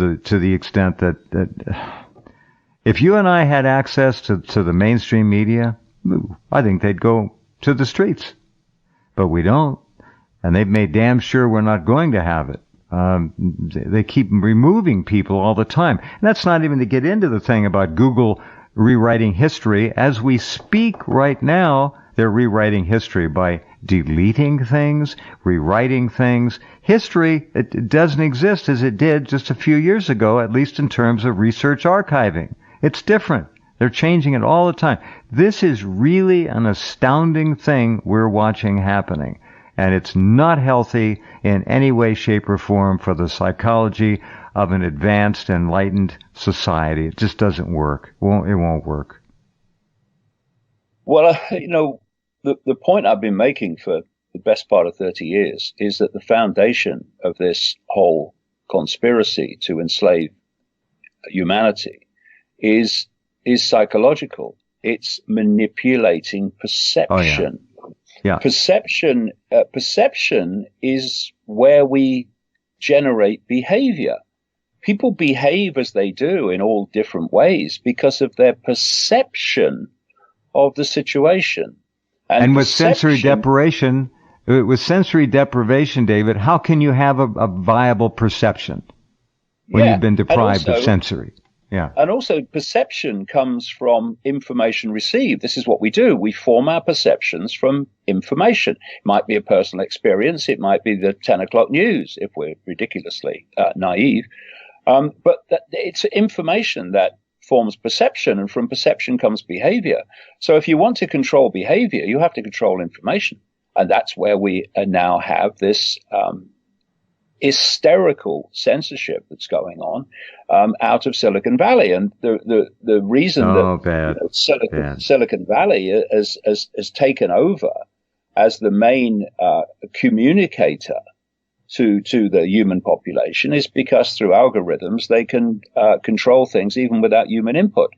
to the extent that if you and I had access to the mainstream media, I think they'd go to the streets. But we don't. And they've made damn sure we're not going to have it. They keep removing people all the time. And that's not even to get into the thing about Google rewriting history. As we speak right now, they're rewriting history by deleting things, rewriting things. History, it doesn't exist as it did just a few years ago, at least in terms of research archiving. It's different. They're changing it all the time. This is really an astounding thing we're watching happening. And it's not healthy in any way, shape, or form for the psychology of an advanced, enlightened society. It just doesn't work. It won't work. Well, the point I've been making for the best part of 30 years is that the foundation of this whole conspiracy to enslave humanity is psychological. It's manipulating perception. Oh, yeah. Perception is where we generate behavior. People behave as they do in all different ways because of their perception of the situation. And with sensory deprivation, David, how can you have a viable perception when you've been deprived of sensory? Yeah. And also perception comes from information received. This is what we do. We form our perceptions from information. It might be a personal experience. It might be the 10 o'clock news if we're ridiculously naive. But it's information that forms perception, and from perception comes behavior. So if you want to control behavior, you have to control information. And that's where we now have this hysterical censorship that's going on out of Silicon Valley. And the reason Silicon Valley has taken over as the main communicator to the human population is because through algorithms they can control things even without human input.